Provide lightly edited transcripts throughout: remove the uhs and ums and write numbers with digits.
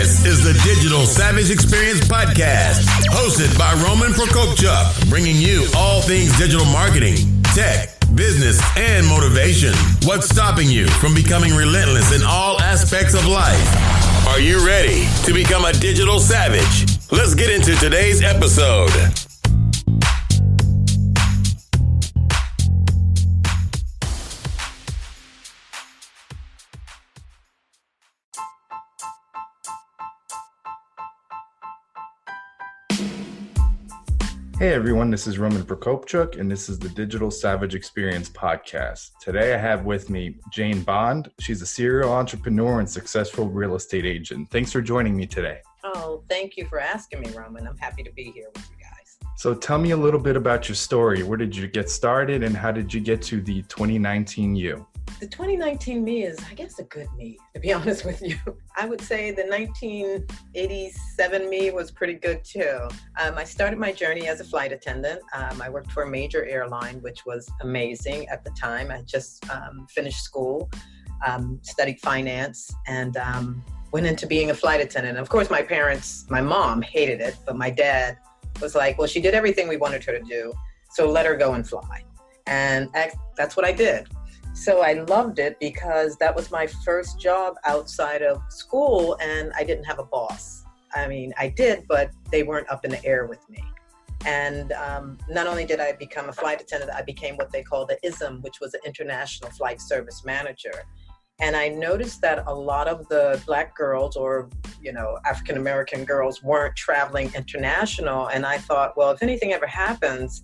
This is the Digital Savage Experience Podcast, hosted by Roman Prokopchuk, bringing you all things digital marketing, tech, business, and motivation. What's stopping you from becoming relentless in all aspects of life? Are you ready to become a digital savage? Let's get into today's episode. Hey everyone, this is Roman Prokopchuk, and this is the Digital Savage Experience Podcast. Today I have with me Jane Bond. She's a serial entrepreneur and successful real estate agent. Thanks for joining me today. Oh, thank you for asking me, Roman. I'm happy to be here with you guys. So tell me a little bit about your story. Where did you get started and how did you get to the 2019 you? The 2019 me is, I guess, a good me, to be honest with you. I would say the 1987 me was pretty good too. I started my journey as a flight attendant. I worked for a major airline, which was amazing at the time. I just finished school, studied finance, and went into being a flight attendant. Of course, my mom hated it, but my dad was like, well, she did everything we wanted her to do, so let her go and fly. And that's what I did. So I loved it because that was my first job outside of school, and I didn't have a boss. I mean, I did, but they weren't up in the air with me. And not only did I become a flight attendant, I became what they call the ISM, which was an International Flight Service Manager. And I noticed that a lot of the Black girls or, African-American girls weren't traveling international. And I thought, well, if anything ever happens,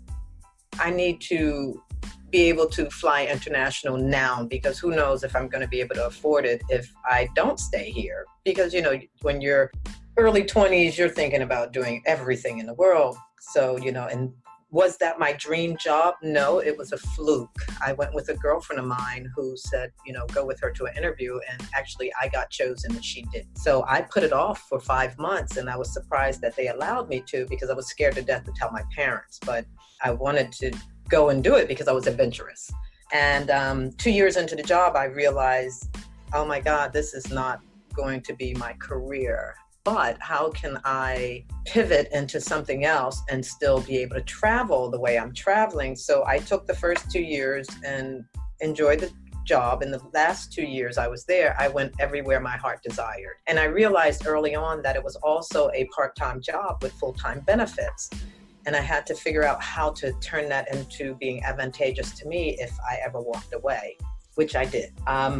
I need to be able to fly international now, because who knows if I'm going to be able to afford it if I don't stay here. Because, when you're early 20s, you're thinking about doing everything in the world. So, and was that my dream job? No, it was a fluke. I went with a girlfriend of mine who said, go with her to an interview. And actually I got chosen and she didn't. So I put it off for 5 months, and I was surprised that they allowed me to, because I was scared to death to tell my parents. But I wanted to go and do it because I was adventurous. And 2 years into the job, I realized, oh my God, this is not going to be my career. But how can I pivot into something else and still be able to travel the way I'm traveling? So I took the first 2 years and enjoyed the job. In the last 2 years I was there, I went everywhere my heart desired. And I realized early on that it was also a part-time job with full-time benefits. And I had to figure out how to turn that into being advantageous to me if I ever walked away, which I did.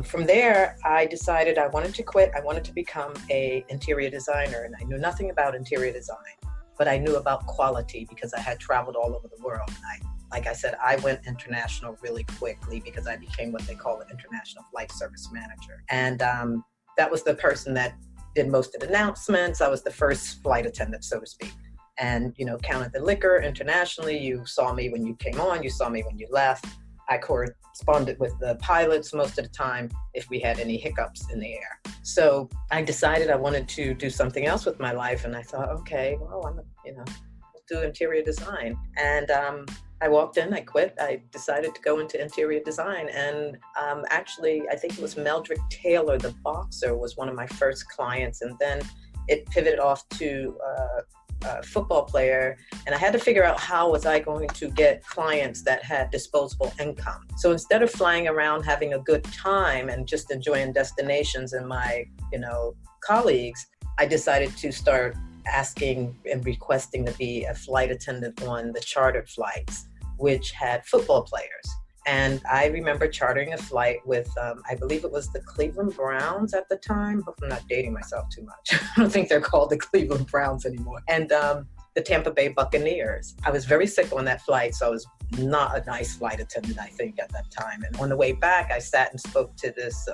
From there, I decided I wanted to quit. I wanted to become an interior designer, and I knew nothing about interior design, but I knew about quality because I had traveled all over the world. And like I said, I went international really quickly because I became what they call an International Flight Service Manager. And that was the person that did most of the announcements. I was the first flight attendant, so to speak. And, counted the liquor internationally. You saw me when you came on, you saw me when you left. I corresponded with the pilots most of the time if we had any hiccups in the air. So I decided I wanted to do something else with my life. And I thought, okay, well, I'll do interior design. And I walked in, I quit. I decided to go into interior design. And actually, I think it was Meldrick Taylor, the boxer, was one of my first clients. And then it pivoted off to a football player, and I had to figure out how was I going to get clients that had disposable income. So instead of flying around having a good time and just enjoying destinations and my, colleagues, I decided to start asking and requesting to be a flight attendant on the chartered flights, which had football players. And I remember chartering a flight with, I believe it was the Cleveland Browns at the time. Hope I'm not dating myself too much. I don't think they're called the Cleveland Browns anymore. And the Tampa Bay Buccaneers. I was very sick on that flight, so I was not a nice flight attendant, I think, at that time. And on the way back, I sat and spoke to this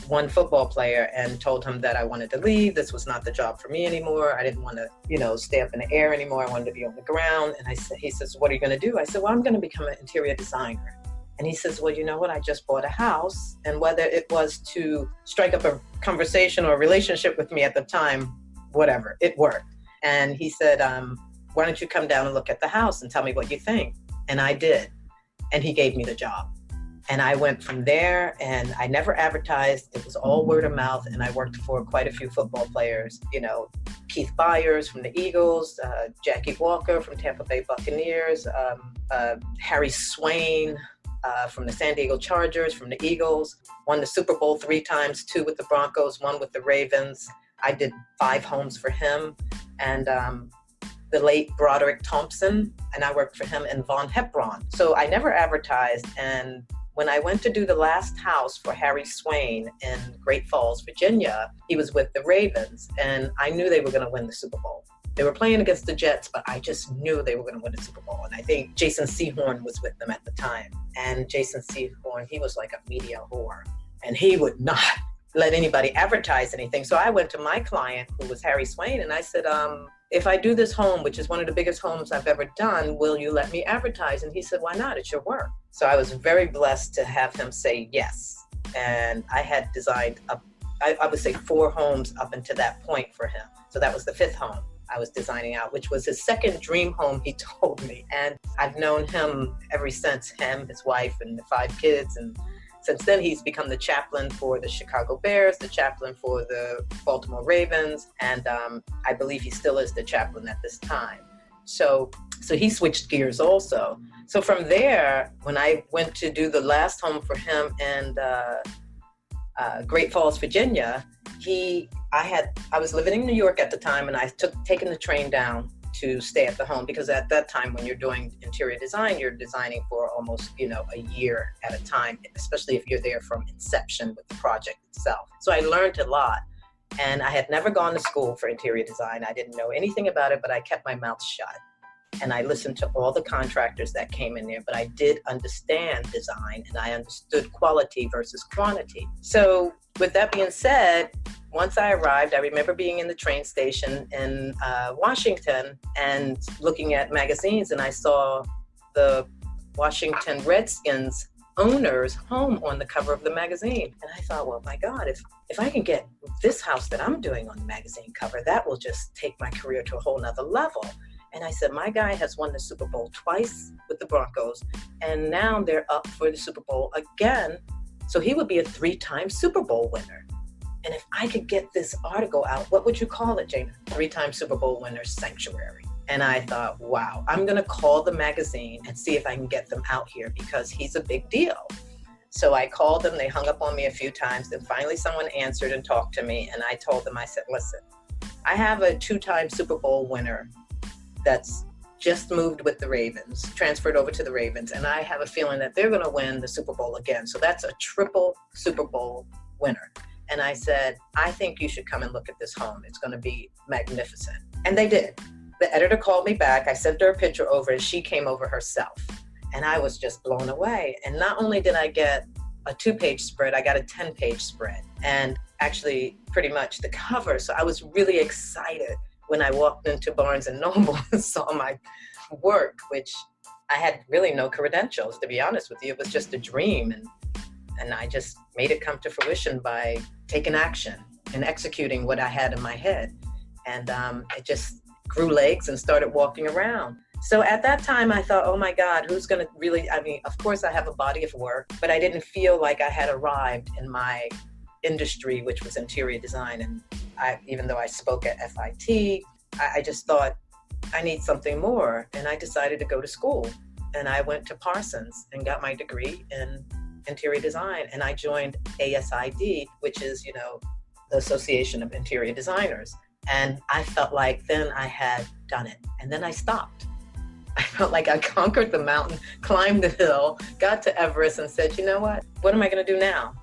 one football player and told him that I wanted to leave. This was not the job for me anymore. I didn't want to, stay up in the air anymore. I wanted to be on the ground. And he says, what are you going to do? I said, well, I'm going to become an interior designer. And he says, well, you know what? I just bought a house. And whether it was to strike up a conversation or a relationship with me at the time, whatever, it worked. And he said, why don't you come down and look at the house and tell me what you think? And I did. And he gave me the job. And I went from there, and I never advertised. It was all word of mouth, and I worked for quite a few football players, Keith Byers from the Eagles, Jackie Walker from Tampa Bay Buccaneers, Harry Swain from the San Diego Chargers, from the Eagles, won the Super Bowl 3 times, 2 with the Broncos, 1 with the Ravens. I did 5 homes for him. And the late Broderick Thompson, and I worked for him in Von Hepron. So I never advertised, and when I went to do the last house for Harry Swain in Great Falls, Virginia, he was with the Ravens, and I knew they were going to win the Super Bowl. They were playing against the Jets, but I just knew they were going to win the Super Bowl. And I think Jason Sehorn was with them at the time. And Jason Sehorn, he was like a media whore, and he would not let anybody advertise anything. So I went to my client, who was Harry Swain, and I said, if I do this home, which is one of the biggest homes I've ever done, will you let me advertise? And he said, why not? It's your work. So I was very blessed to have him say yes. And I had designed I would say 4 homes up until that point for him. So that was the 5th home I was designing out, which was his second dream home, he told me. And I've known him ever since, him, his wife, and the 5 kids. And since then, he's become the chaplain for the Chicago Bears, the chaplain for the Baltimore Ravens, and I believe he still is the chaplain at this time. So he switched gears also. So from there, when I went to do the last home for him in Great Falls, Virginia, I was living in New York at the time, and I taken the train down to stay at the home, because at that time, when you're doing interior design, you're designing for almost, a year at a time, especially if you're there from inception with the project itself. So I learned a lot, and I had never gone to school for interior design. I didn't know anything about it, but I kept my mouth shut. And I listened to all the contractors that came in there, but I did understand design, and I understood quality versus quantity. So with that being said, once I arrived, I remember being in the train station in Washington and looking at magazines, and I saw the Washington Redskins owner's home on the cover of the magazine. And I thought, well, my God, if I can get this house that I'm doing on the magazine cover, that will just take my career to a whole nother level. And I said, my guy has won the Super Bowl twice with the Broncos, and now they're up for the Super Bowl again. So he would be a 3-time Super Bowl winner. And if I could get this article out, what would you call it, Jane? 3-time Super Bowl winner sanctuary. And I thought, wow, I'm going to call the magazine and see if I can get them out here, because he's a big deal. So I called them. They hung up on me a few times. Then finally someone answered and talked to me. And I told them, I said, listen, I have a 2-time Super Bowl winner that's just moved with the Ravens, transferred over to the Ravens. And I have a feeling that they're going to win the Super Bowl again. So that's a triple Super Bowl winner. And I said, I think you should come and look at this home. It's going to be magnificent. And they did. The editor called me back. I sent her a picture over, and she came over herself. And I was just blown away. And not only did I get a 2-page spread, I got a 10-page spread. And actually pretty much the cover. So I was really excited when I walked into Barnes & Noble and saw my work, which I had really no credentials, to be honest with you. It was just a dream. And I just made it come to fruition by taking action and executing what I had in my head. And it just grew legs and started walking around. So at that time, I thought, oh my God, who's going to really, of course I have a body of work, but I didn't feel like I had arrived in my industry, which was interior design. And even though I spoke at FIT, I just thought I need something more. And I decided to go to school. And I went to Parsons and got my degree in interior design. And I joined ASID, which is, the Association of Interior Designers. And I felt like then I had done it. And then I stopped. I felt like I conquered the mountain, climbed the hill, got to Everest and said, you know what am I going to do now?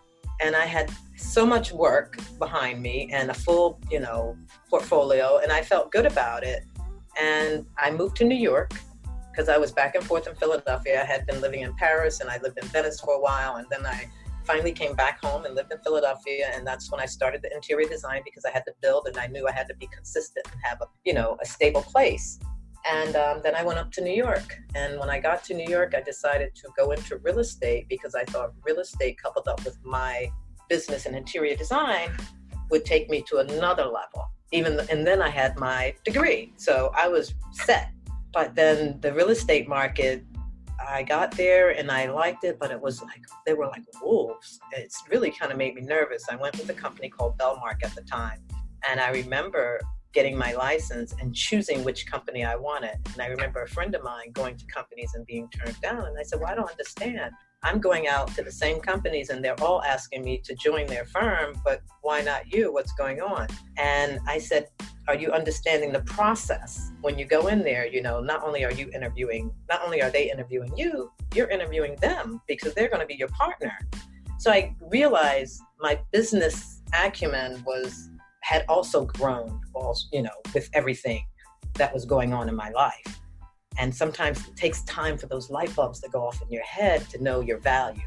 And I had so much work behind me and a full, portfolio, and I felt good about it. And I moved to New York because I was back and forth in Philadelphia. I had been living in Paris and I lived in Venice for a while. And then I finally came back home and lived in Philadelphia. And that's when I started the interior design, because I had to build and I knew I had to be consistent and have a stable place. And then I went up to New York. And when I got to New York, I decided to go into real estate because I thought real estate coupled up with my business and interior design would take me to another level. And then I had my degree. So I was set. But then the real estate market I got there and I liked it, but it was like, they were like wolves. It's really kind of made me nervous. I went with a company called Bellmark at the time. And I remember getting my license and choosing which company I wanted. And I remember a friend of mine going to companies and being turned down. And I said, well, I don't understand. I'm going out to the same companies and they're all asking me to join their firm, but why not you? What's going on? And I said, are you understanding the process? When you go in there, not only are they interviewing you, you're interviewing them because they're going to be your partner. So I realized my business acumen had also grown, with everything that was going on in my life. And sometimes it takes time for those light bulbs to go off in your head to know your value.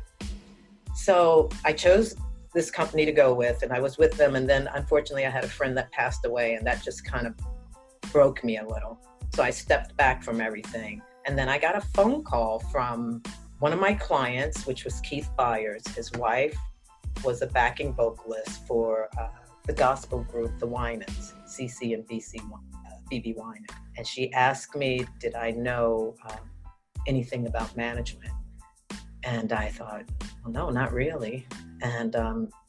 So I chose this company to go with, and I was with them. And then unfortunately I had a friend that passed away, and that just kind of broke me a little. So I stepped back from everything. And then I got a phone call from one of my clients, which was Keith Byers. His wife was a backing vocalist for the gospel group, the Winans, CC and BB Winan. And she asked me, did I know anything about management? And I thought, well, no, not really. And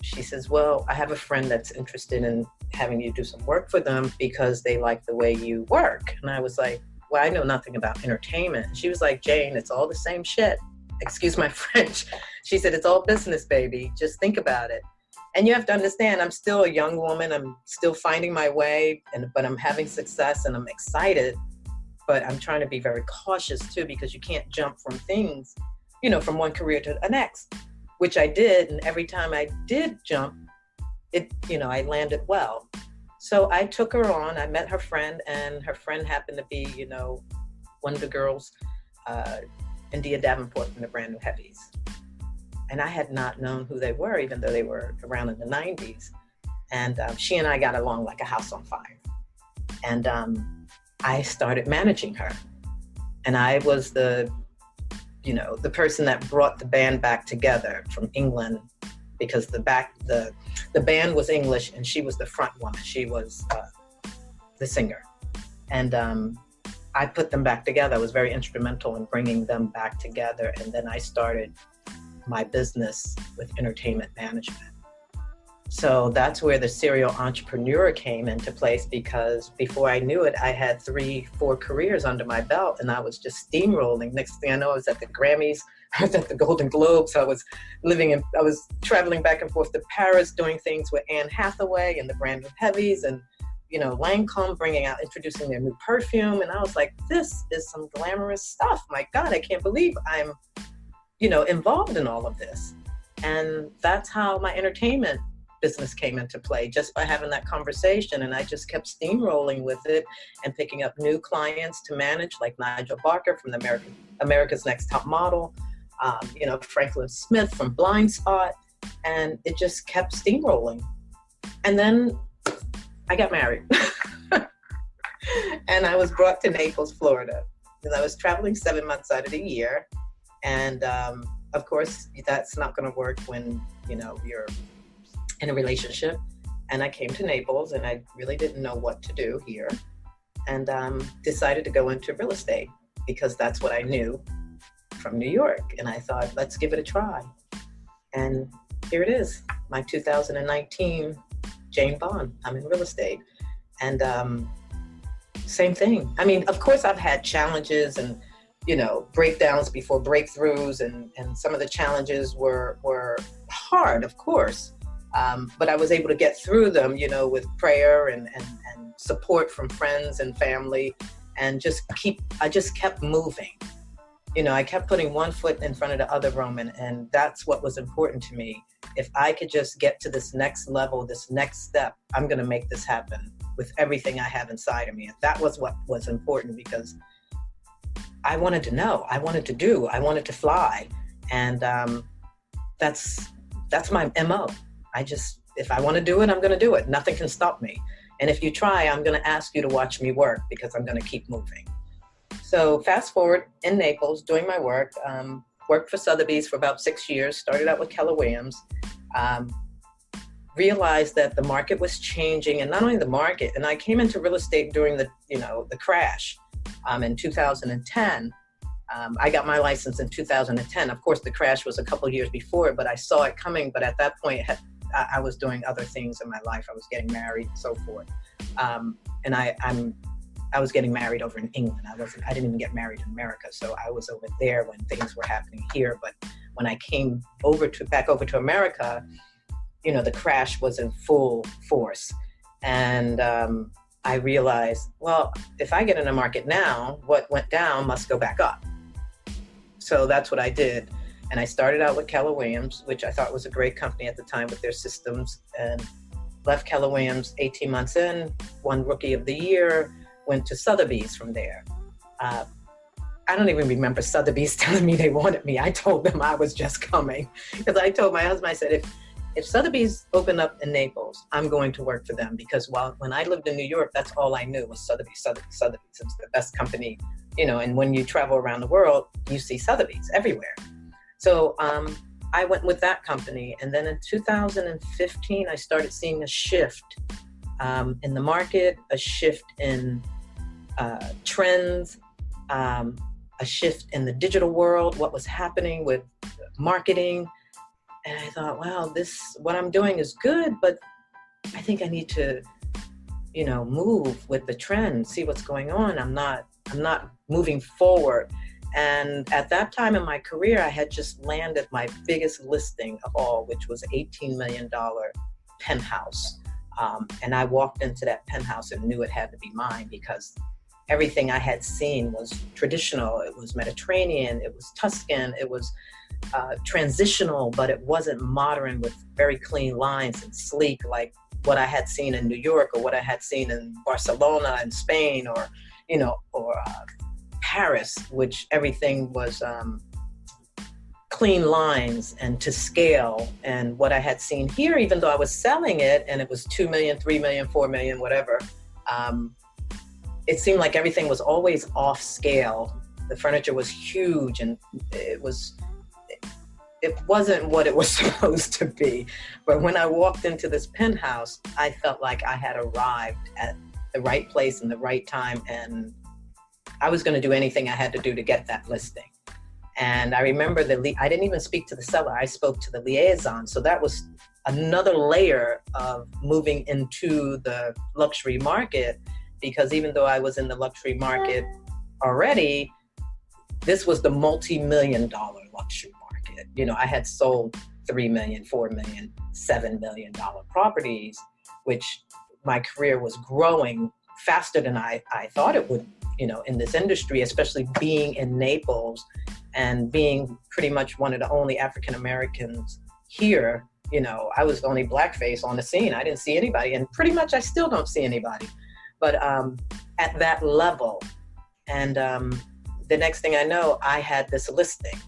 she says, well, I have a friend that's interested in having you do some work for them because they like the way you work. And I was like, well, I know nothing about entertainment. And she was like, Jane, it's all the same shit. Excuse my French. She said, it's all business, baby. Just think about it. And you have to understand, I'm still a young woman. I'm still finding my way, but I'm having success and I'm excited. But I'm trying to be very cautious too, because you can't jump from things, from one career to the next, which I did. And every time I did jump, I landed well. So I took her on. I met her friend, and her friend happened to be, one of the girls, India Davenport from the Brand New Heavies. And I had not known who they were, even though they were around in the 90s. And she and I got along like a house on fire. And I started managing her. And I was the person that brought the band back together from England, because the band was English and she was the front woman. She was the singer. And I put them back together. I was very instrumental in bringing them back together. And then I started my business with entertainment management. So that's where the serial entrepreneur came into place, because before I knew it, I had 3-4 careers under my belt and I was just steamrolling. Next thing I know, I was at the Grammys, I was at the Golden Globes, I was traveling back and forth to Paris, doing things with Anne Hathaway and the Brand New Heavies, and Lancome introducing their new perfume. And I was like, this is some glamorous stuff. My God, I can't believe I'm involved in all of this. And that's how my entertainment business came into play, just by having that conversation. And I just kept steamrolling with it and picking up new clients to manage, like Nigel Barker from the America's Next Top Model, Franklin Smith from Blind Spot. And it just kept steamrolling. And then I got married. And I was brought to Naples, Florida. And I was traveling 7 months out of the year. And of course, that's not going to work when, you're in a relationship. And I came to Naples and I really didn't know what to do here. And decided to go into real estate because that's what I knew from New York. And I thought, let's give it a try. And here it is, my 2019 Jane Bond. I'm in real estate. And same thing. I mean, of course, I've had challenges and breakdowns before breakthroughs, and some of the challenges were hard, of course. But I was able to get through them, with prayer and support from friends and family, and I just kept moving. I kept putting one foot in front of the other, Roman, and that's what was important to me. If I could just get to this next level, this next step, I'm going to make this happen with everything I have inside of me. And that was what was important, because I wanted to know, I wanted to do, I wanted to fly. And that's my MO. If I want to do it, I'm going to do it. Nothing can stop me. And if you try, I'm going to ask you to watch me work, because I'm going to keep moving. So fast forward, in Naples, doing my work, worked for Sotheby's for about 6 years, started out with Keller Williams, realized that the market was changing, and not only the market, and I came into real estate during the crash in 2010, I got my license in 2010. Of course, the crash was a couple years before, but I saw it coming. But at that point, I was doing other things in my life. I was getting married and so forth. And I was getting married over in England. I didn't even get married in America. So I was over there when things were happening here. But when I came back over to America, the crash was in full force. And I realized, well, if I get in the market now, what went down must go back up. So that's what I did. And I started out with Keller Williams, which I thought was a great company at the time with their systems, and left Keller Williams 18 months in, won Rookie of the Year, went to Sotheby's from there. I don't even remember Sotheby's telling me they wanted me. I told them I was just coming. Because I told my husband, I said, if Sotheby's opened up in Naples, I'm going to work for them. Because when I lived in New York, that's all I knew was Sotheby's. It's the best company, and when you travel around the world, you see Sotheby's everywhere. So I went with that company. And then in 2015, I started seeing a shift in the market, a shift in trends, a shift in the digital world, what was happening with marketing. And I thought, wow, what I'm doing is good, but I think I need to, move with the trend, see what's going on. I'm not moving forward. And at that time in my career, I had just landed my biggest listing of all, which was $18 million penthouse. And I walked into that penthouse and knew it had to be mine because everything I had seen was traditional. It was Mediterranean, it was Tuscan, it was transitional, but it wasn't modern with very clean lines and sleek like what I had seen in New York or what I had seen in Barcelona and Spain or Paris, which everything was clean lines and to scale. And what I had seen here, even though I was selling it and it was 2 million, 3 million, 4 million, whatever, it seemed like everything was always off scale. The furniture was huge and it wasn't what it was supposed to be. But when I walked into this penthouse, I felt like I had arrived at the right place in the right time, and I was going to do anything I had to do to get that listing. And I remember I didn't even speak to the seller. I spoke to the liaison. So that was another layer of moving into the luxury market, because even though I was in the luxury market already, this was the multi-million-dollar luxury market. I had sold $3 million, $4 million, $7 million properties, which my career was growing faster than I thought it would, in this industry, especially being in Naples and being pretty much one of the only African Americans here. I was the only blackface on the scene. I didn't see anybody, and pretty much I still don't see anybody. But at that level, and the next thing I know, I had this listing.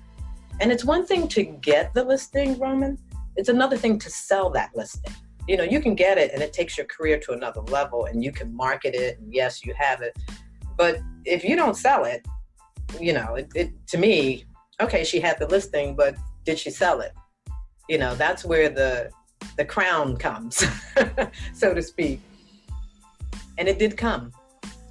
And it's one thing to get the listing, Roman. It's another thing to sell that listing. You can get it and it takes your career to another level and you can market it and yes, you have it. But if you don't sell it, to me, okay, she had the listing, but did she sell it? That's where the crown comes, so to speak. And it did come.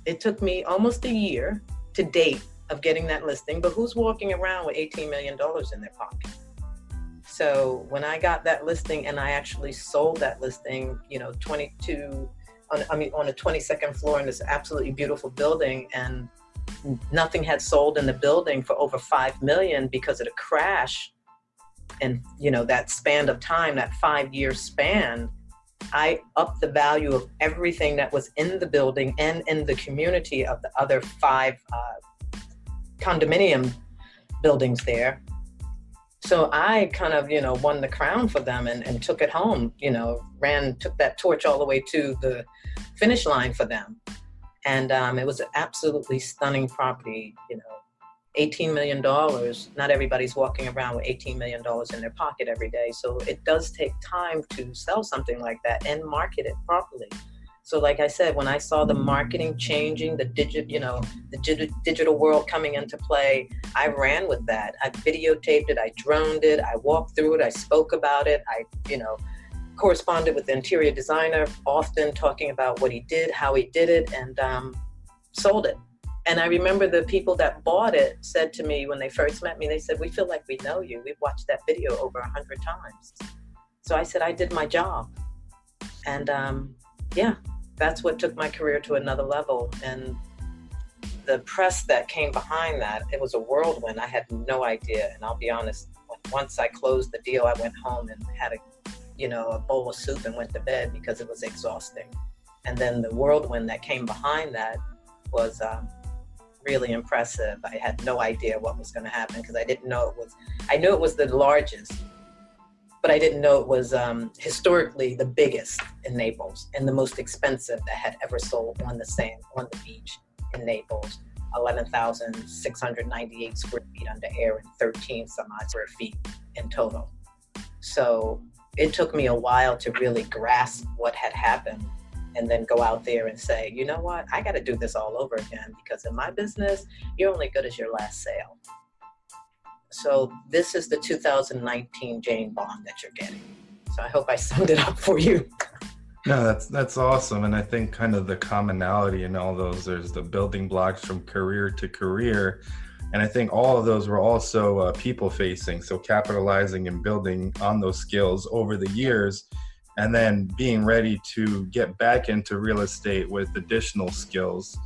It took me almost a year to date of getting that listing, but who's walking around with $18 million in their pocket? So when I got that listing and I actually sold that listing, on a 22nd floor in this absolutely beautiful building, and nothing had sold in the building for over 5 million because of the crash. And, that span of time, that 5-year span, I upped the value of everything that was in the building and in the community of the other 5 condominium buildings there. So I kind of, won the crown for them and took it home, took that torch all the way to the finish line for them. And it was an absolutely stunning property, $18 million. Not everybody's walking around with $18 million in their pocket every day. So it does take time to sell something like that and market it properly. So like I said, when I saw the marketing changing, the digital world coming into play, I ran with that. I videotaped it, I droned it, I walked through it, I spoke about it, I corresponded with the interior designer, often talking about what he did, how he did it, and sold it. And I remember the people that bought it said to me when they first met me, they said, we feel like we know you. We've watched that video over 100 times. So I said, I did my job. And that's what took my career to another level. And the press that came behind that, it was a whirlwind. I had no idea. And I'll be honest, once I closed the deal, I went home and had a bowl of soup and went to bed because it was exhausting. And then the whirlwind that came behind that was really impressive. I had no idea what was going to happen because I didn't know it was, I knew it was the largest, but I didn't know it was historically the biggest in Naples and the most expensive that had ever sold on the sand, on the beach in Naples. 11,698 square feet under air and 13 some odd square feet in total. So it took me a while to really grasp what had happened and then go out there and say, you know what, I got to do this all over again, because in my business, you're only good as your last sale. So this is the 2019 Jane Bond that you're getting. So I hope I summed it up for you. No, that's awesome. And I think kind of the commonality in all those, there's the building blocks from career to career. And I think all of those were also people facing. So capitalizing and building on those skills over the years, and then being ready to get back into real estate with additional skills.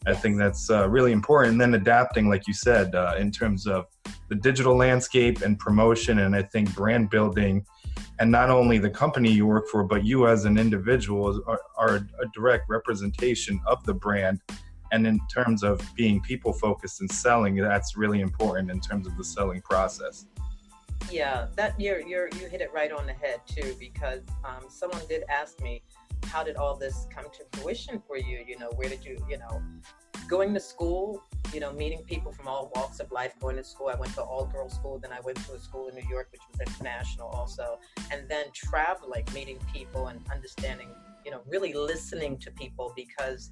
I think that's really important. And then adapting, like you said, in terms of the digital landscape and promotion, and I think brand building, and not only the company you work for, but you as an individual are a direct representation of the brand. And in terms of being people focused and selling, that's really important in terms of the selling process. Yeah, that you hit it right on the head too, because someone did ask me, how did all this come to fruition for you? Where did you, going to school, meeting people from all walks of life, going to school. I went to all-girls school, then I went to a school in New York, which was international also, and then traveling, meeting people and understanding, really listening to people, because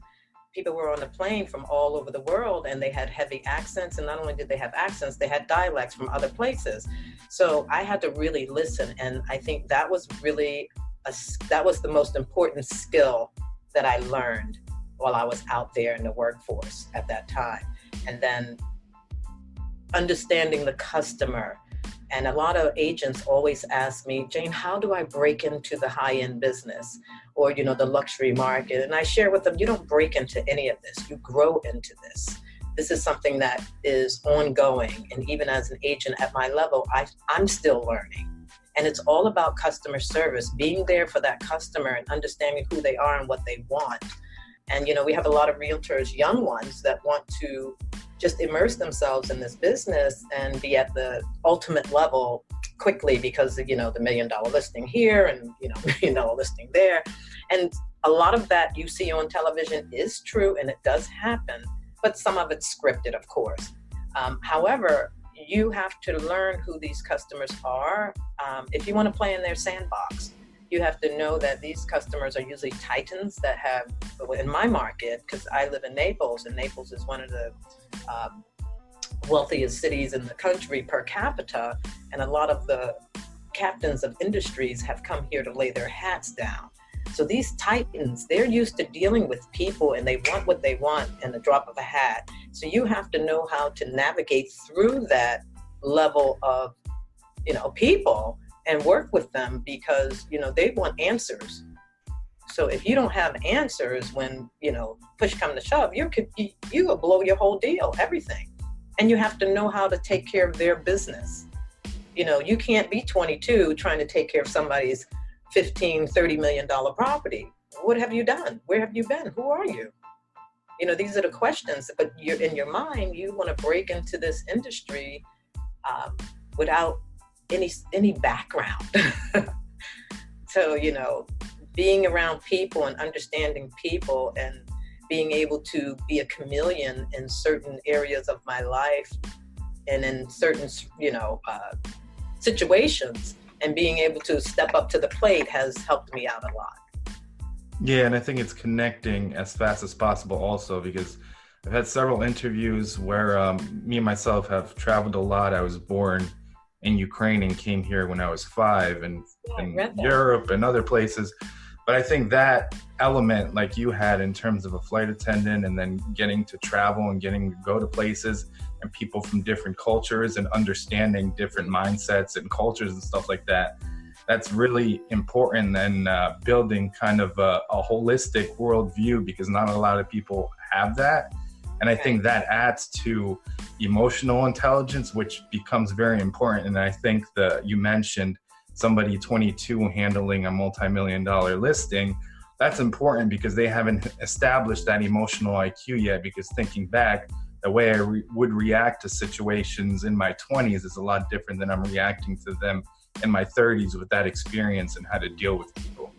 people were on the plane from all over the world and they had heavy accents. And not only did they have accents, they had dialects from other places. So I had to really listen. And I think that was really, that was the most important skill that I learned while I was out there in the workforce at that time. And then understanding the customer. And a lot of agents always ask me, Jane, how do I break into the high-end business or, the luxury market? And I share with them, you don't break into any of this, you grow into this. This is something that is ongoing. And even as an agent at my level, I'm still learning. And it's all about customer service, being there for that customer and understanding who they are and what they want. And, we have a lot of realtors, young ones, that want to just immerse themselves in this business and be at the ultimate level quickly because, the $1 million listing here and, $1 million listing there. And a lot of that you see on television is true and it does happen, but some of it's scripted, of course. However, you have to learn who these customers are. If you want to play in their sandbox, you have to know that these customers are usually titans that have, in my market, because I live in Naples, and Naples is one of the wealthiest cities in the country per capita, and a lot of the captains of industries have come here to lay their hats down. So these titans, they're used to dealing with people and they want what they want in the drop of a hat. So you have to know how to navigate through that level of, people and work with them because, they want answers. So if you don't have answers when, push come to shove, you will blow your whole deal, everything. And you have to know how to take care of their business. You can't be 22 trying to take care of somebody's $15, $30 million property. What have you done? Where have you been? Who are you? These are the questions, but you're in your mind, you want to break into this industry without any background. So, being around people and understanding people and being able to be a chameleon in certain areas of my life and in certain, situations, and being able to step up to the plate has helped me out a lot. Yeah, and I think it's connecting as fast as possible also, because I've had several interviews where me and myself have traveled a lot. I was born in Ukraine and came here when I was 5, and in Europe and other places. But I think that element like you had in terms of a flight attendant and then getting to travel and getting to go to places and people from different cultures and understanding different mindsets and cultures and stuff like that, that's really important in building kind of a holistic worldview, because not a lot of people have that. And I think that adds to emotional intelligence, which becomes very important. And I think you mentioned somebody 22 handling a multi-million-dollar listing. That's important because they haven't established that emotional IQ yet, because thinking back, the way I would react to situations in my 20s is a lot different than I'm reacting to them in my 30s with that experience and how to deal with people.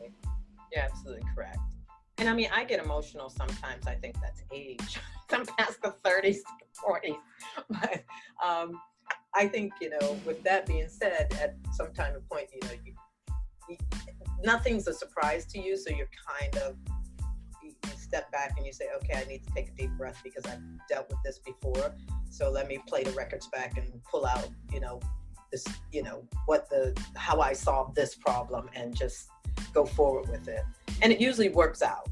You're absolutely correct. And I mean, I get emotional sometimes. I think that's age. I'm past the 30s, 40s. But I think, with that being said, at some time and point, nothing's a surprise to you. So you're kind of, you step back and you say, okay, I need to take a deep breath because I've dealt with this before. So let me play the records back and pull out, this, how I solved this problem and just go forward with it. And it usually works out,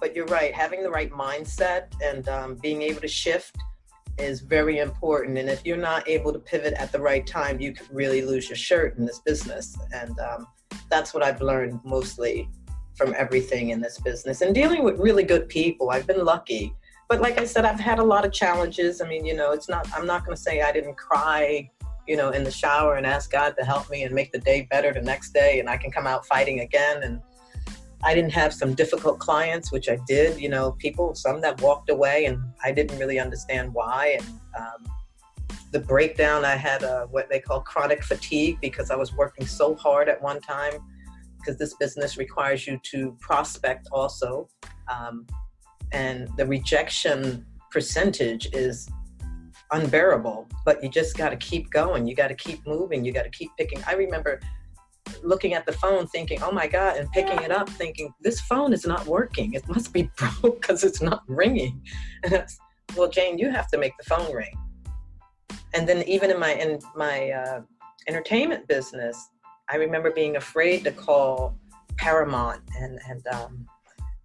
but you're right. Having the right mindset and being able to shift is very important. And if you're not able to pivot at the right time, you could really lose your shirt in this business. And that's what I've learned mostly from everything in this business and dealing with really good people. I've been lucky. But like I said, I've had a lot of challenges. I mean, I'm not going to say I didn't cry, in the shower and ask God to help me and make the day better the next day. And I can come out fighting again. And I didn't have some difficult clients, which I did, some that walked away and I didn't really understand why. And the breakdown, I had what they call chronic fatigue because I was working so hard at one time, because this business requires you to prospect also. And the rejection percentage is unbearable, but you just got to keep going. You got to keep moving. You got to keep picking. I remember looking at the phone thinking, oh my God, and picking it up thinking, this phone is not working. It must be broke because it's not ringing. And that's, well, Jane, you have to make the phone ring. And then even in my entertainment business, I remember being afraid to call Paramount and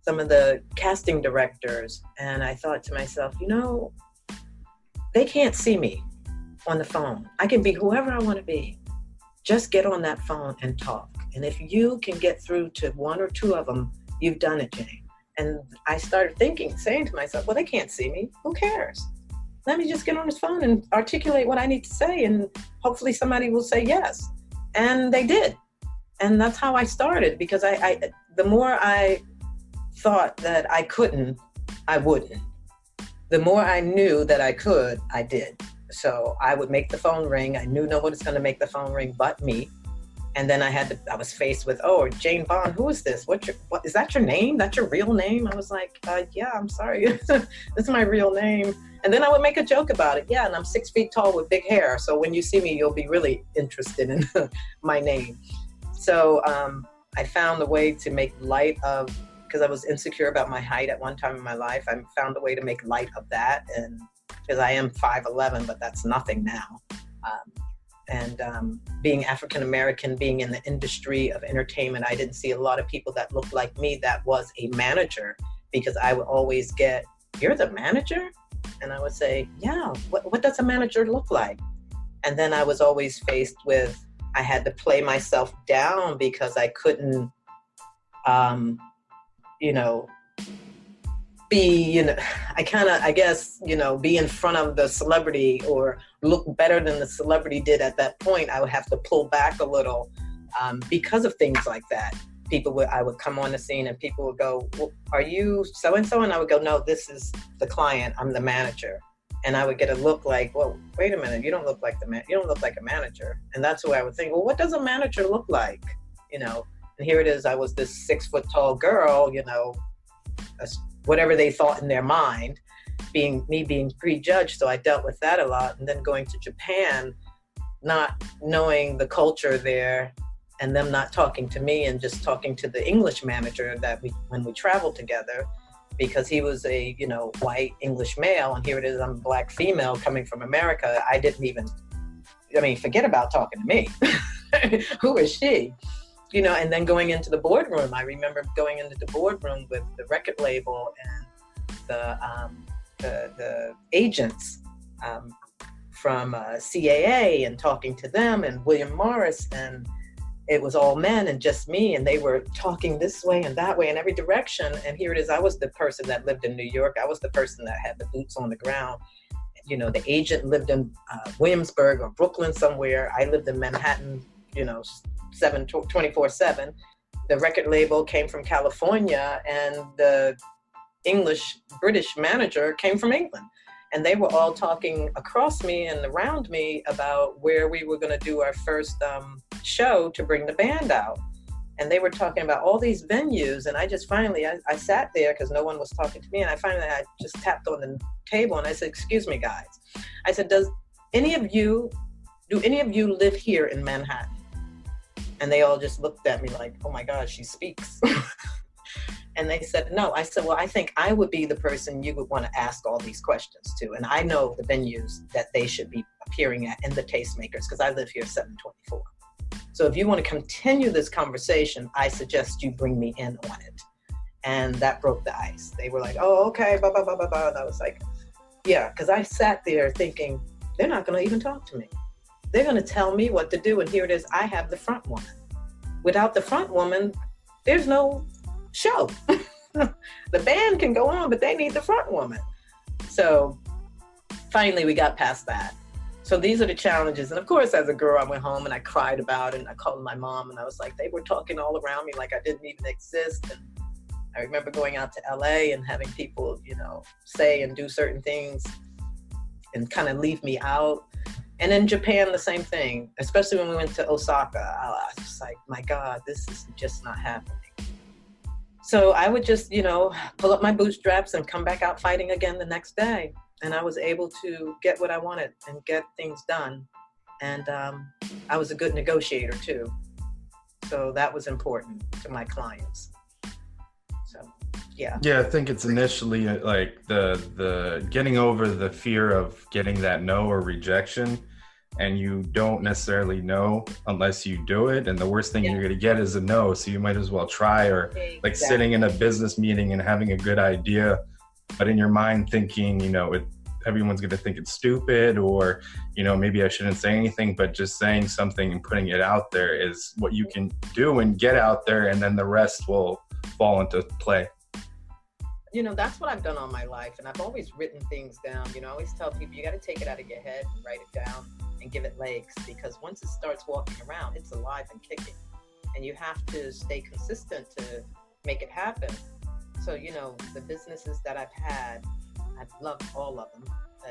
some of the casting directors. And I thought to myself, they can't see me on the phone. I can be whoever I want to be. Just get on that phone and talk. And if you can get through to one or two of them, you've done it, Jane. And I started saying to myself, well, they can't see me. Who cares? Let me just get on this phone and articulate what I need to say. And hopefully somebody will say yes. And they did. And that's how I started, because the more I thought that I couldn't, I wouldn't. The more I knew that I could, I did. So I would make the phone ring. I knew no one was going to make the phone ring but me. And then I was faced with, oh, Jane Bond, who is this? What is that your name? That's your real name? I was like, yeah, I'm sorry. This is my real name. And then I would make a joke about it. Yeah, and I'm 6 feet tall with big hair. So when you see me, you'll be really interested in my name. So I found a way to make light of, because I was insecure about my height at one time in my life. I found a way to make light of that. And because I am 5'11", but that's nothing now. Being African-American, being in the industry of entertainment, I didn't see a lot of people that looked like me that was a manager, because I would always get, you're the manager? And I would say, yeah, what does a manager look like? And then I was always faced with, I had to play myself down because I couldn't, be, be in front of the celebrity or look better than the celebrity did at that point. I would have to pull back a little because of things like that. I would come on the scene and people would go, well, are you so-and-so? And I would go, no, this is the client. I'm the manager. And I would get a look like, well, wait a minute, you don't look like you don't look like a manager. And that's where I would think, well, what does a manager look like? And here it is, I was this 6 foot tall girl, whatever they thought in their mind, being prejudged. So I dealt with that a lot. And then going to Japan, not knowing the culture there and them not talking to me and just talking to the English manager when we traveled together, because he was a, white English male. And here it is, I'm a black female coming from America. I didn't even, forget about talking to me. Who is she? and then going into the boardroom. I remember going into the boardroom with the record label and the agents from CAA, and talking to them, and William Morris, and it was all men and just me, and they were talking this way and that way in every direction. And here it is, I was the person that lived in New York. I was the person that had the boots on the ground. The agent lived in Williamsburg or Brooklyn somewhere. I lived in Manhattan, 24/7. The record label came from California, and the British manager came from England. And they were all talking across me and around me about where we were going to do our first show to bring the band out. And they were talking about all these venues. And I just finally, I sat there because no one was talking to me. And I just tapped on the table and I said, "Excuse me, guys." I said, do any of you live here in Manhattan? And they all just looked at me like, "Oh my God, she speaks." And they said, "No." I said, "Well, I think I would be the person you would want to ask all these questions to. And I know the venues that they should be appearing at and the tastemakers, because I live here 724. So if you want to continue this conversation, I suggest you bring me in on it." And that broke the ice. They were like, "Oh, okay, blah, blah, blah, blah, blah." And I was like, yeah, because I sat there thinking, they're not going to even talk to me. They're going to tell me what to do. And here it is, I have the front woman. Without the front woman, there's no show. The band can go on, but they need the front woman. So finally we got past that. So these are the challenges. And of course, as a girl, I went home and I cried about it, and I called my mom, and I was like, they were talking all around me like I didn't even exist. And I remember going out to LA and having people, say and do certain things and kind of leave me out. And in Japan, the same thing, especially when we went to Osaka. I was just like, my God, this is just not happening. So I would just, pull up my bootstraps and come back out fighting again the next day. And I was able to get what I wanted and get things done. And I was a good negotiator too. So that was important to my clients. So, yeah. Yeah, I think it's initially like the getting over the fear of getting that no or rejection, and you don't necessarily know unless you do it. And the worst thing you're going to get is a no. So you might as well try, or like sitting in a business meeting and having a good idea, but in your mind thinking, everyone's going to think it's stupid, or, maybe I shouldn't say anything, but just saying something and putting it out there is what you can do and get out there. And then the rest will fall into play. That's what I've done all my life. And I've always written things down. I always tell people, you got to take it out of your head and write it down and give it legs, because once it starts walking around, it's alive and kicking. And you have to stay consistent to make it happen. So, the businesses that I've had, I've loved all of them,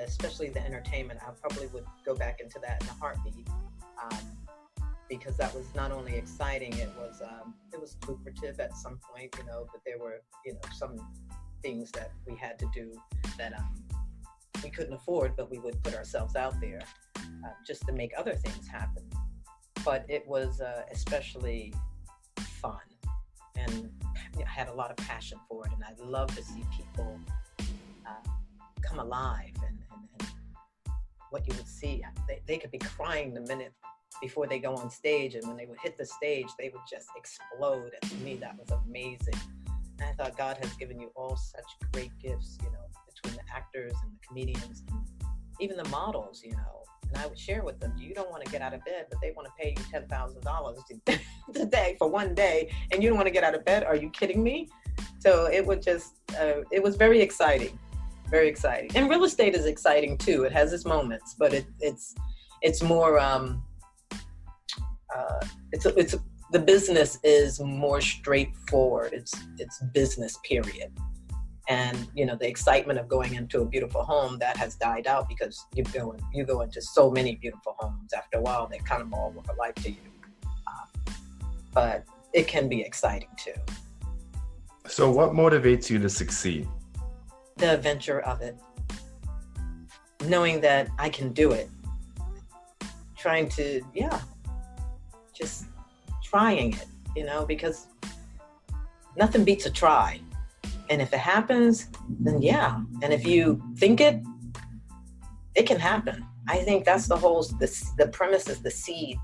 especially the entertainment. I probably would go back into that in a heartbeat, because that was not only exciting, it was lucrative at some point, but there were, some things that we had to do that we couldn't afford, but we would put ourselves out there just to make other things happen. But it was especially fun, and I had a lot of passion for it, and I love to see people come alive, and what you would see, they could be crying the minute before they go on stage, and when they would hit the stage, they would just explode. And to me, that was amazing. And I thought, God has given you all such great gifts, between the actors and the comedians, and even the models, And I would share with them, you don't want to get out of bed, but they want to pay you $10,000 today for one day, and you don't want to get out of bed. Are you kidding me? So it would just, it was very exciting, very exciting. And real estate is exciting too. It has its moments, but it's more, the business is more straightforward. It's business, period. And the excitement of going into a beautiful home, that has died out, because you go into so many beautiful homes. After a while, they kind of all look alike to you. But it can be exciting too. So what motivates you to succeed? The adventure of it. Knowing that I can do it. Trying to, just trying it, because nothing beats a try. And if it happens, then yeah. And if you think it can happen. I think that's the premise is the seed.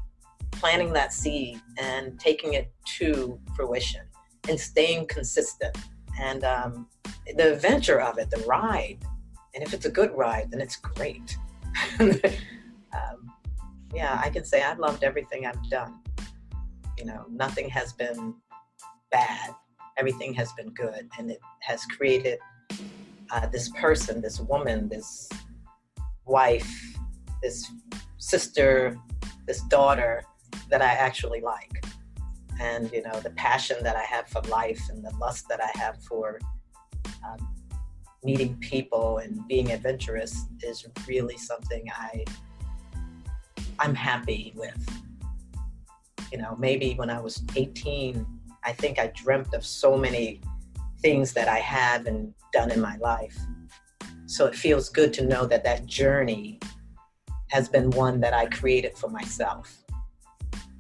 planting that seed and taking it to fruition and staying consistent. And the adventure of it, the ride, and if it's a good ride, then it's great. Yeah, I can say I've loved everything I've done. You know, nothing has been bad. Everything has been good, and it has created this person, this woman, this wife, this sister, this daughter that I actually like. And, you know, the passion that I have for life and the lust that I have for meeting people and being adventurous is really something I'm happy with. You know, maybe when I was 18, I think I dreamt of so many things that I have and done in my life. So it feels good to know that that journey has been one that I created for myself.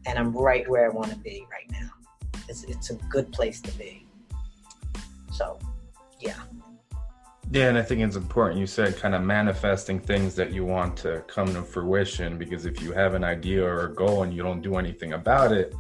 And I'm right where I want to be right now. It's a good place to be. So, yeah. Yeah, and I think it's important, you said, kind of manifesting things that you want to come to fruition, because if you have an idea or a goal and you don't do anything about it,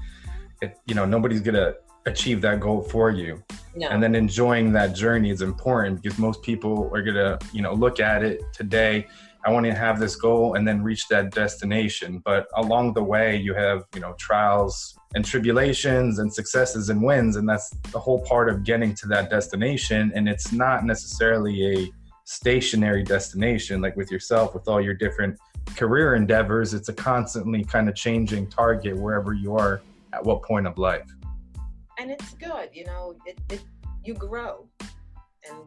you know, nobody's going to achieve that goal for you. No. And then enjoying that journey is important, because most people are going to, you know, look at it today. I want to have this goal and then reach that destination. But along the way, you have, you know, trials and tribulations and successes and wins. And that's the whole part of getting to that destination. And it's not necessarily a stationary destination, like with yourself, with all your different career endeavors. It's a constantly kind of changing target wherever you are at what point of life. And it's good, you know, you grow, and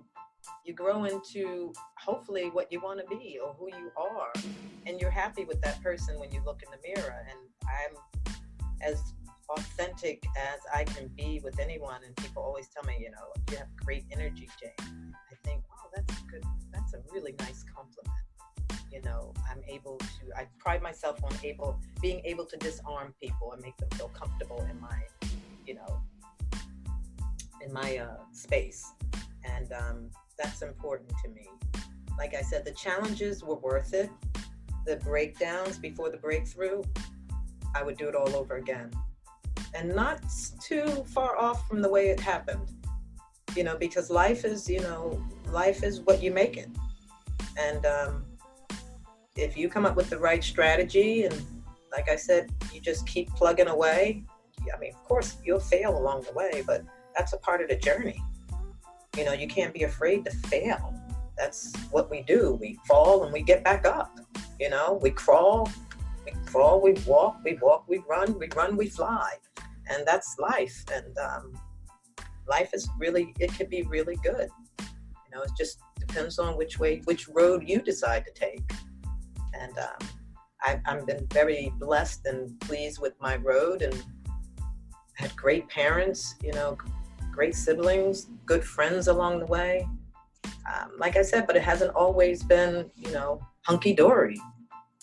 you grow into hopefully what you want to be or who you are, and you're happy with that person when you look in the mirror. And I'm as authentic as I can be with anyone, and people always tell me, you know, you have great energy, Jane. I think, oh, that's good. That's a really nice compliment. You know, I pride myself on being able to disarm people and make them feel comfortable in my, you know, in my space. And that's important to me. Like I said, the challenges were worth it. The breakdowns before the breakthrough, I would do it all over again. And not too far off from the way it happened, you know, because life is what you make it. And if you come up with the right strategy, and like I said, you just keep plugging away, I mean, of course, you'll fail along the way, but that's a part of the journey. You know, you can't be afraid to fail. That's what we do. We fall and we get back up. You know, we crawl, we walk, we run, we fly. And that's life. And life is it can be really good. You know, it just depends on which road you decide to take. And I've been very blessed and pleased with my road, and had great parents, you know, great siblings, good friends along the way. Like I said, but it hasn't always been, you know, hunky-dory.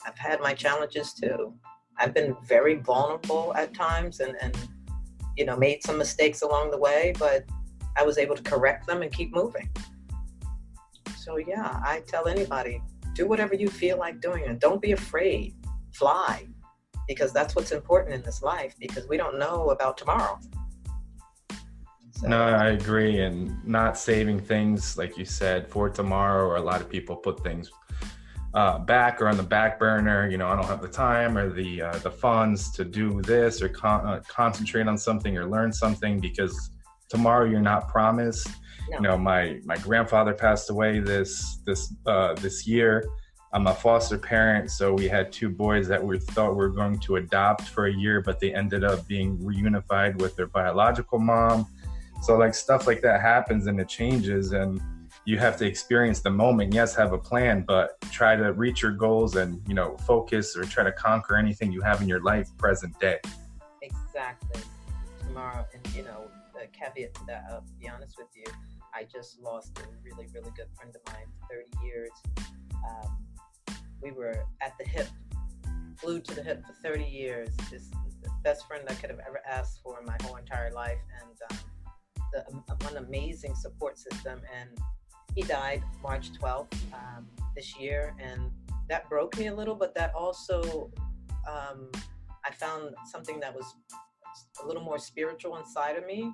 I've had my challenges too. I've been very vulnerable at times and you know, made some mistakes along the way, but I was able to correct them and keep moving. So yeah, I tell anybody, do whatever you feel like doing, and don't be afraid. Fly, because that's what's important in this life, because we don't know about tomorrow. So. No, I agree. And not saving things, like you said, for tomorrow, or a lot of people put things back or on the back burner. You know, I don't have the time or the funds to do this, or concentrate on something or learn something, because tomorrow you're not promised. No. You know, my grandfather passed away this year. I'm a foster parent, so we had two boys that we thought we were going to adopt for a year, but they ended up being reunified with their biological mom. So like stuff like that happens, and it changes, and you have to experience the moment. Yes, have a plan, but try to reach your goals and, you know, focus or try to conquer anything you have in your life present day. Exactly. Tomorrow, and you know, the caveat to that, I'll be honest with you, I just lost a really, really good friend of mine, 30 years. We were at the hip, glued to the hip for 30 years. Just the best friend I could have ever asked for in my whole entire life, and one amazing support system. And he died March 12th this year, and that broke me a little, but that also, I found something that was a little more spiritual inside of me.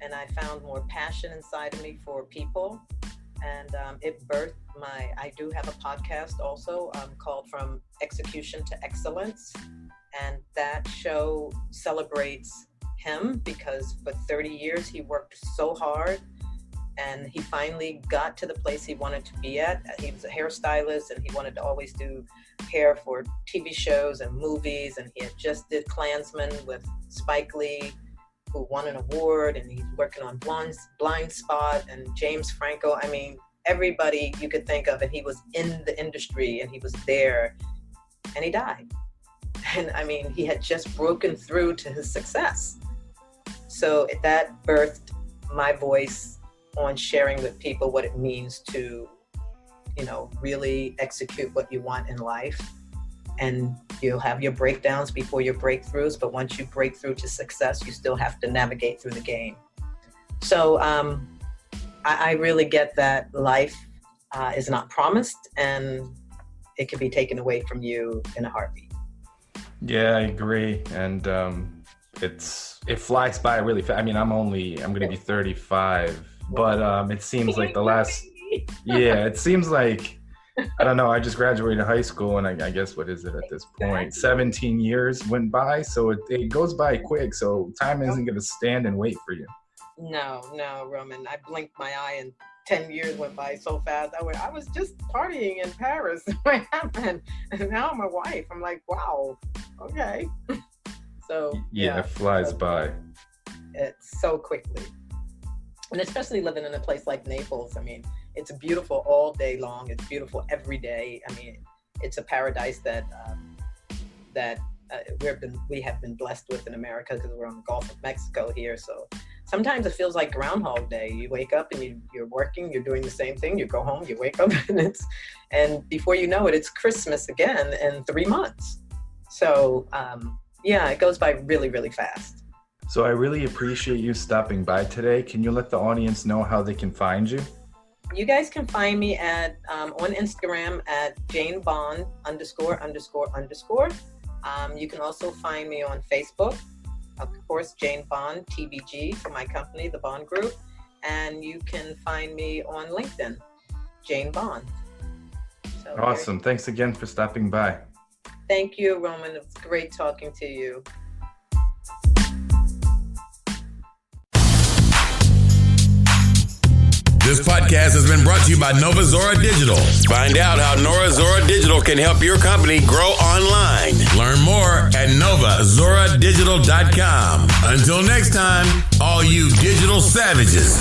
And I found more passion inside of me for people. And it birthed I do have a podcast also called From Execution to Excellence. And that show celebrates him because for 30 years he worked so hard and he finally got to the place he wanted to be at. He was a hairstylist and he wanted to always do hair for TV shows and movies. And he had just did Klansman with Spike Lee, who won an award, and he's working on Blind Spot and James Franco. I mean, everybody you could think of, and he was in the industry and he was there, and he died. And I mean, he had just broken through to his success. So that birthed my voice on sharing with people what it means to, really execute what you want in life. And you'll have your breakdowns before your breakthroughs, but once you break through to success, you still have to navigate through the game. So I really get that life is not promised and it can be taken away from you in a heartbeat. Yeah, I agree. And it flies by really fast. I mean, I'm going to be 35, but it seems like it seems like, I don't know, I just graduated high school and I guess, what is it at this point? 17 years went by. So it goes by quick. So time isn't going to stand and wait for you. No, Roman. I blinked my eye and 10 years went by so fast. I was just partying in Paris. What happened? And now I'm a wife. I'm like, wow, okay. So yeah, it flies by. It's so quickly. And especially living in a place like Naples. I mean, it's beautiful all day long. It's beautiful every day. I mean, it's a paradise that we have been blessed with in America because we're on the Gulf of Mexico here. So sometimes it feels like Groundhog Day. You wake up and you're working, you're doing the same thing. You go home, you wake up, and before you know it, it's Christmas again in 3 months. So it goes by really, really fast. So I really appreciate you stopping by today. Can you let the audience know how they can find you? You guys can find me on Instagram at JaneBond ____. You can also find me on Facebook, of course, Jane Bond, TBG for my company, the Bond Group. And you can find me on LinkedIn, Jane Bond. So awesome. Thanks again for stopping by. Thank you, Roman. It was great talking to you. This podcast has been brought to you by Nova Zora Digital. Find out how Nova Zora Digital can help your company grow online. Learn more at novazoradigital.com. Until next time, all you digital savages.